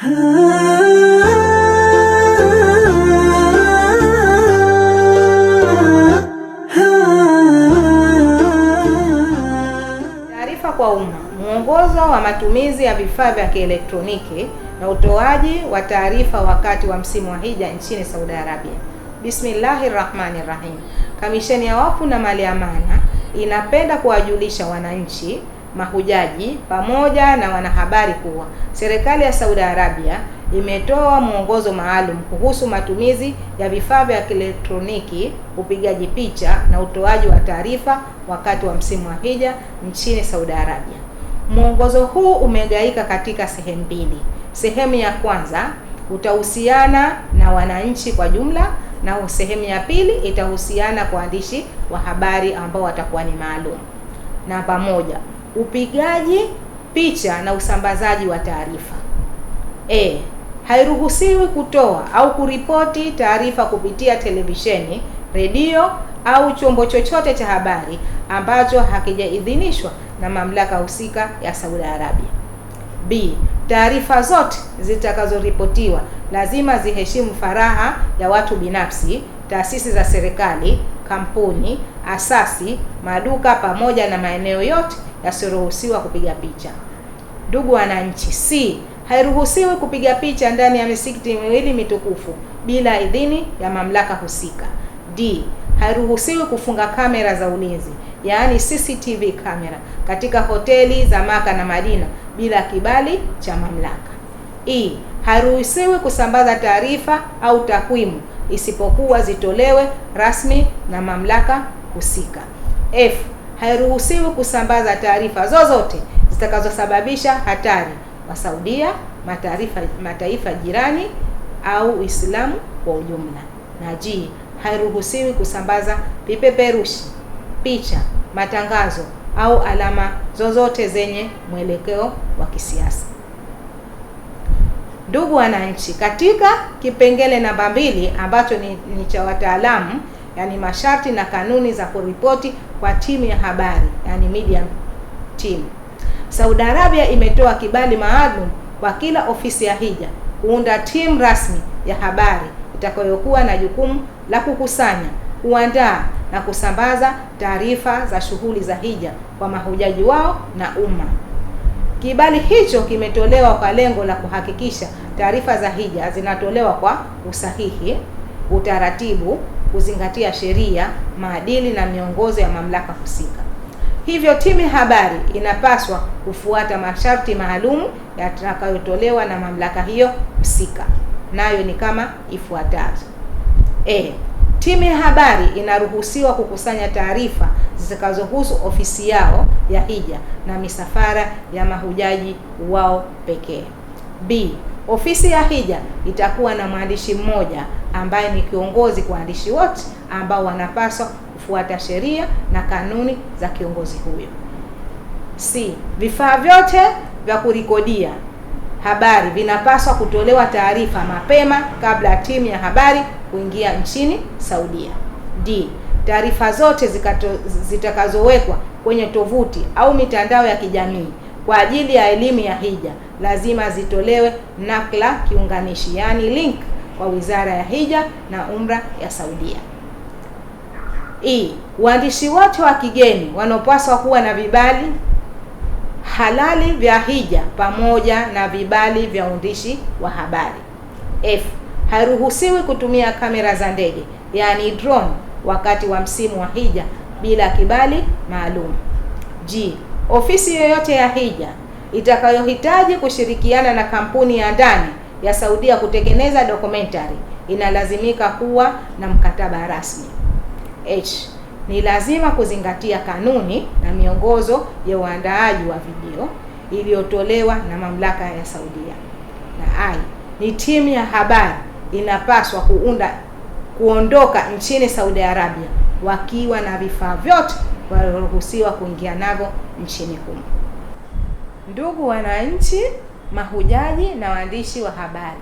Taarifa kwa umma. Mwongozo wa matumizi ya vifaa vya kielektroniki na utoaji wa taarifa wakati wa msimu wa hija nchini Saudi Arabia. Bismillahirrahmanirrahim. Kamisheni ya Wakfu na Mali ya Amana inapenda kuwajulisha wananchi, mahujaji pamoja na wanahabari kuwa serikali ya Saudi Arabia imetoa mwongozo maalum kuhusu matumizi ya vifaa vya kielektroniki, upigaji picha na utoaji wa taarifa wakati wa msimu wa hija nchini Saudi Arabia. Mwongozo huu umegaika katika sehemu mbili. Sehemu ya kwanza utahusiana na wananchi kwa jumla na sehemu ya pili itahusiana kwa waandishi wa habari ambao watakuwa ni maalum. Namba moja, upigaji picha na usambazaji wa taarifa. Hairuhusiwi kutoa au kuripoti taarifa kupitia televisheni, redio au chombo chochote cha habari ambacho hakijaidhinishwa na mamlaka husika ya Saudi Arabia. B. Taarifa zote zitakazoripotiwa lazima ziheshimu faragha ya watu binafsi, taasisi za serikali, kampuni, asasi, maduka pamoja na maeneo yote yasiyoruhusiwa kupiga picha. Ndugu wananchi, C. Hairuhusiwi kupiga picha ndani ya misikiti miwili mitukufu bila idhini ya mamlaka husika. D. Hairuhusiwi kufunga kamera za ulinzi, yaani CCTV kamera katika hoteli za Maka na Madina bila kibali cha mamlaka. E. Hairuhusiwi kusambaza taarifa au takwimu isipokuwa zitolewe rasmi na mamlaka husika. F. Hairuhusiwi kusambaza taarifa zozote zitakazosababisha hatari kwa Saudia, mataifa jirani au Uislamu kwa ujumla. Na G. Hairuhusiwi kusambaza vipeperushi, picha, matangazo au alama zozote zenye mwelekeo wa kisiasa. Ndugu wananchi, katika kipengele namba 2 ambacho ni cha wataalamu, yani masharti na kanuni za kuripoti kwa timu ya habari, yani media team, Saudi Arabia imetoa kibali maalum kwa kila ofisi ya hija kuunda timu rasmi ya habari itakayokuwa na jukumu la kukusanya, kuandaa na kusambaza taarifa za shughuli za hija kwa mahujaji wao na umma. Kibali hicho kimetolewa kwa lengo la kuhakikisha taarifa za hija zinatolewa kwa usahihi, utaratibu, kuzingatia sheria, maadili na miongozo ya mamlaka husika. Hivyo timu ya habari inapaswa kufuata masharti maalum yatakayotolewa na mamlaka hiyo husika. Nayo ni kama ifuatazo. Timu ya habari inaruhusiwa kukusanya taarifa zitakazohusu ofisi yao ya hija na misafara ya mahujaji wao pekee. B. Ofisi ya hija itakuwa na mwandishi mmoja ambaye ni kiongozi kwa waandishi wote ambao wanapaswa kufuata sheria na kanuni za kiongozi huyo. C. Vifaa vyote vya kurikodia habari vinapaswa kutolewa taarifa mapema kabla ya timu ya habari kuingia nchini Saudia. D. Taarifa zote zitakazowekwa kwenye tovuti au mitandao ya kijamii kwa ajili ya elimu ya hija lazima zitolewe nakla kiunganishi, yani link, kwa Wizara ya Hija na Umra ya Saudia. Waandishi wote wa kigeni wanapaswa kuwa na vibali halali vya hija pamoja na vibali vya uandishi wa habari. F. Hairuhusiwi kutumia kamera za ndege, yani drone, wakati wa msimu wa hija bila kibali maalum. G. Ofisi yoyote ya hija itakayohitaji kushirikiana na kampuni ya ndani ya Saudia kutengeneza documentary inalazimika kuwa na mkataba rasmi. H. Ni lazima kuzingatia kanuni na miongozo ya uandaaji wa video iliyotolewa na mamlaka ya Saudia. Na I. Ni timu ya habari inapaswa kuondoka nchini Saudi Arabia wakiwa na vifaa vyote walivyoruhusiwa kuingia navyo nchini humo. Ndugu wananchi, mahujaji na waandishi wa habari,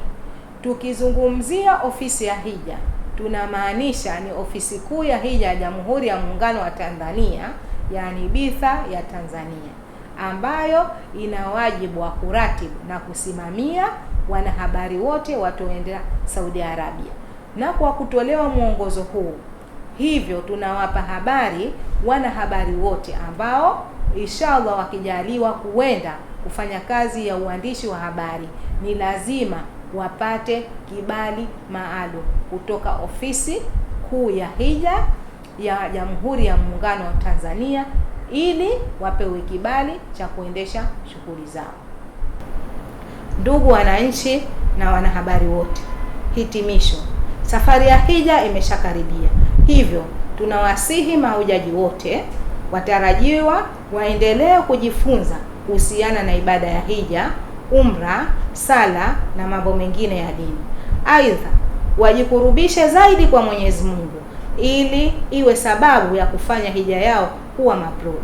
tukizungumzia ofisi ya hija tunamaanisha ni ofisi kuu ya hija ya Jamhuri ya Muungano wa Tanzania, yani Bitha ya Tanzania, ambayo ina wajibu wa kuratibu na kusimamia wanahabari wote watoenda Saudi Arabia. Na kwa kutolewa mwongozo huu, hivyo tunawapa habari wanahabari wote ambao inshallah wakijaliwa huenda kufanya kazi ya uandishi wa habari, ni lazima wapate kibali maalum kutoka ofisi kuu ya hija ya Jamhuri ya Muungano wa Tanzania ili wapewe kibali cha kuendesha shughuli zao. Ndugu wananchi na wanahabari wote, hitimisho, safari ya hija imeshakaribia. Hivyo tunawasihi mahujaji wote watarajiwa waendelee kujifunza kuhusiana na ibada ya hija, umra, sala na mambo mengine ya dini. Aidha, wajikurubishe zaidi kwa Mwenyezi Mungu ili iwe sababu ya kufanya hija yao kuwa mabrur.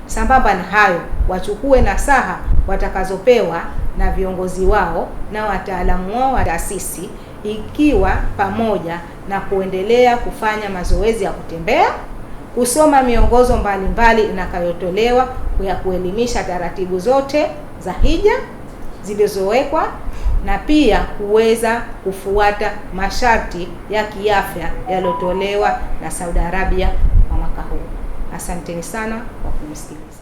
Sambamba na hayo, wachukue nasaha watakazopewa na viongozi wao na wataalamu wao wa taasisi, ikiwa pamoja na kuendelea kufanya mazoezi ya kutembea, kusoma miongozo mbalimbali inakayotolewa ya kuelimisha taratibu zote za hija zilizowekwa, na pia kuweza kufuata masharti ya kiafya yaliyotolewa na Saudi Arabia kwa mwaka huu. Asanteni sana kwa kunisikiliza.